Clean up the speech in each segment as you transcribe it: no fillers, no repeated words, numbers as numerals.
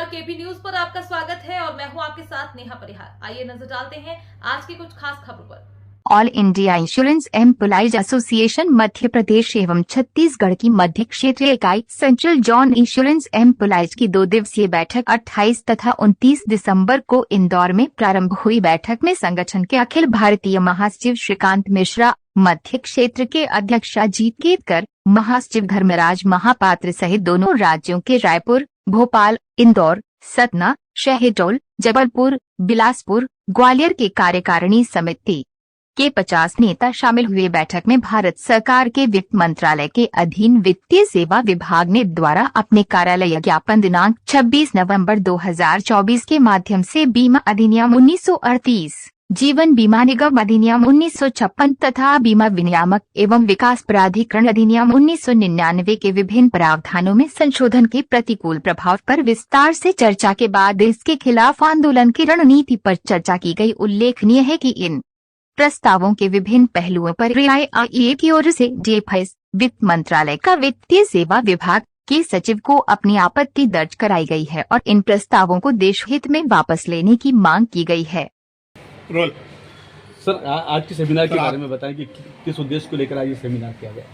KP news पर आपका स्वागत है और मैं हूं आपके साथ नेहा परिहार। आइए नजर डालते हैं आज की कुछ खास खबरों पर। All India Insurance Employees Association Madhya Pradesh एवं छत्तीसगढ़ की मध्य क्षेत्रीय इकाई सेंट्रल जोन इंश्योरेंस एम्प्लॉइज की 2 दिवसीय बैठक 28 तथा 29 दिसंबर को इंदौर में प्रारंभ हुई। बैठक में संगठन के अखिल भारतीय महासचिव श्रीकांत मिश्रा, मध्य क्षेत्र के अध्यक्ष अजीत केतकर, महासचिव धर्मराज महापात्र सहित दोनों राज्यों के रायपुर, भोपाल, इंदौर, सतना, शहडोल, जबलपुर, बिलासपुर, ग्वालियर के कार्यकारिणी समिति के 50 नेता शामिल हुए। बैठक में भारत सरकार के वित्त मंत्रालय के अधीन वित्तीय सेवा विभाग ने द्वारा अपने कार्यालय ज्ञापन दिनांक 26 नवंबर 2024 के माध्यम से बीमा अधिनियम 1938, जीवन बीमा निगम अधिनियम 1956 तथा बीमा विनियामक एवं विकास प्राधिकरण अधिनियम 1999 के विभिन्न प्रावधानों में संशोधन के प्रतिकूल प्रभाव पर विस्तार से चर्चा के बाद इसके खिलाफ आंदोलन की रणनीति पर चर्चा की गई। उल्लेखनीय है कि इन प्रस्तावों के विभिन्न पहलुओं पर RIA की ओर से DFIS, वित्त मंत्रालय का वित्तीय सेवा विभाग के सचिव को अपनी आपत्ति दर्ज कराई गई है और इन प्रस्तावों को देश हित में वापस लेने की मांग की गई है। रोल सर, आज के सेमिनार के बारे में बताएं कि किस उद्देश्य को लेकर आज ये सेमिनार किया गया।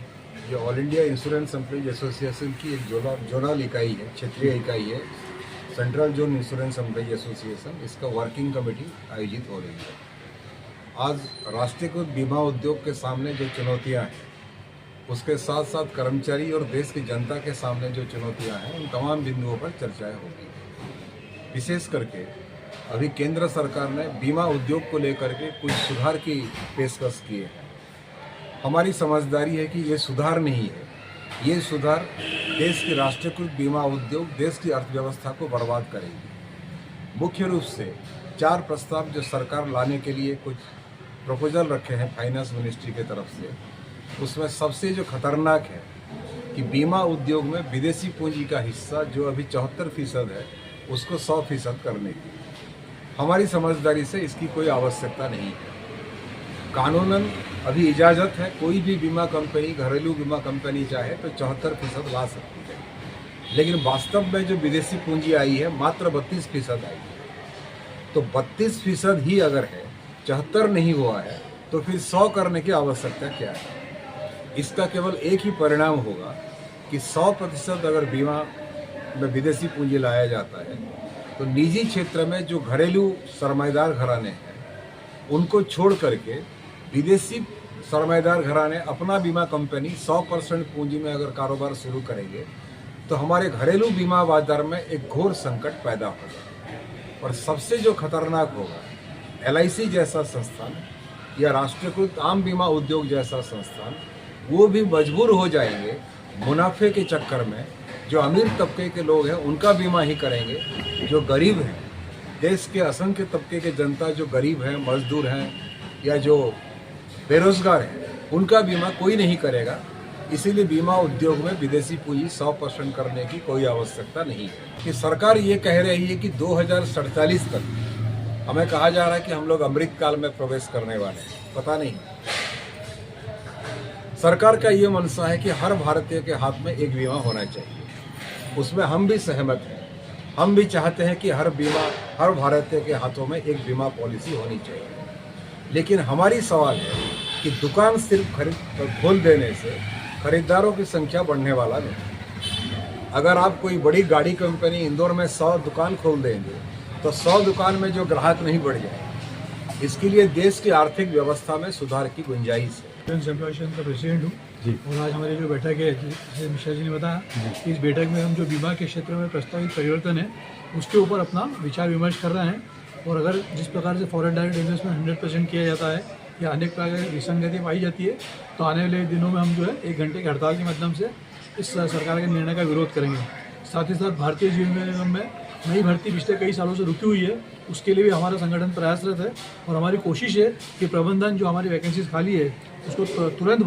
ये all India Insurance Employees association की एक जोनल इकाई है, क्षेत्रीय इकाई है, central zone insurance Employees association. इसका वर्किंग कमेटी आयोजित हो रही है। आज राष्ट्रीयकृत बीमा उद्योग के सामने जो चुनौतियां हैं, उसके साथ साथ कर्मचारी और देश की जनता के सामने जो चुनौतियां हैं, उन तमाम बिंदुओं पर चर्चाएं होगी। विशेष करके अभी केंद्र सरकार ने बीमा उद्योग को लेकर के कुछ सुधार की पेशकश की है। हमारी समझदारी है कि ये सुधार नहीं है, ये सुधार देश की राष्ट्रीयकृत बीमा उद्योग, देश की अर्थव्यवस्था को बर्बाद करेगी। मुख्य रूप से 4 प्रस्ताव जो सरकार लाने के लिए कुछ प्रपोजल रखे हैं फाइनेंस मिनिस्ट्री की तरफ से, उसमें सबसे जो खतरनाक है कि बीमा उद्योग में विदेशी पूंजी का हिस्सा जो अभी 74% है, उसको 100% करने की। हमारी समझदारी से इसकी कोई आवश्यकता नहीं है। कानूनन अभी इजाज़त है, कोई भी बीमा कंपनी, घरेलू बीमा कंपनी चाहे तो 74% ला सकती है, लेकिन वास्तव में जो विदेशी पूंजी आई है मात्र 32% आई है। तो 32% ही अगर है, 74 नहीं हुआ है, तो फिर 100 करने की आवश्यकता क्या है। इसका केवल एक ही परिणाम होगा कि 100% अगर बीमा में विदेशी पूंजी लाया जाता है तो निजी क्षेत्र में जो घरेलू सरमाएदार घराने हैं, उनको छोड़ करके विदेशी सरमाएदार घराने अपना बीमा कंपनी 100% पूंजी में अगर कारोबार शुरू करेंगे तो हमारे घरेलू बीमा बाजार में एक घोर संकट पैदा होगा। और सबसे जो खतरनाक होगा, LIC जैसा संस्थान या राष्ट्रीयकृत आम बीमा उद्योग जैसा संस्थान, वो भी मजबूर हो जाएंगे मुनाफे के चक्कर में। जो अमीर तबके के लोग हैं उनका बीमा ही करेंगे, जो गरीब हैं, देश के असंख्य तबके के जनता जो गरीब हैं, मजदूर हैं या जो बेरोजगार हैं, उनका बीमा कोई नहीं करेगा। इसीलिए बीमा उद्योग में विदेशी पूंजी 100% करने की कोई आवश्यकता नहीं है। कि सरकार ये कह रही है कि 2047 तक हमें कहा जा रहा है कि हम लोग अमृत काल में प्रवेश करने वाले हैं। पता नहीं, सरकार का ये मंशा है कि हर भारतीय के हाथ में एक बीमा होना चाहिए। उसमें हम भी सहमत हैं। हम भी चाहते हैं कि हर भारतीय के हाथों में एक बीमा पॉलिसी होनी चाहिए। लेकिन हमारी सवाल है कि दुकान सिर्फ खोल देने से खरीदारों की संख्या बढ़ने वाला नहीं। अगर आप कोई बड़ी गाड़ी कंपनी इंदौर में 100 दुकान खोल देंगे तो 100 दुकान में जो ग्राहक नहीं बढ़ जाए। इसके लिए देश की आर्थिक व्यवस्था में सुधार की गुंजाइश है। एम्प्लॉयज का प्रेसिडेंट हूँ और आज हमारी जो बैठक है, जैसे मिश्रा जी ने बताया कि इस बैठक में हम जो बीमा के क्षेत्र में प्रस्तावित परिवर्तन है उसके ऊपर अपना विचार विमर्श कर रहे हैं। और अगर जिस प्रकार से फॉरेन डायरेक्ट इन्वेस्टमेंट 100% किया जाता है या अनेक प्रकार की विसंगति पाई जाती है, तो आने वाले दिनों में हम जो है 1 घंटे की हड़ताल के माध्यम से इस सरकार के निर्णय का विरोध करेंगे। साथ ही साथ भारतीय जीवन निगम में नई भर्ती पिछले कई सालों से रुकी हुई है, उसके लिए भी हमारा संगठन प्रयासरत है और हमारी कोशिश है कि प्रबंधन जो हमारी वैकेंसीज खाली है उसको तुरंत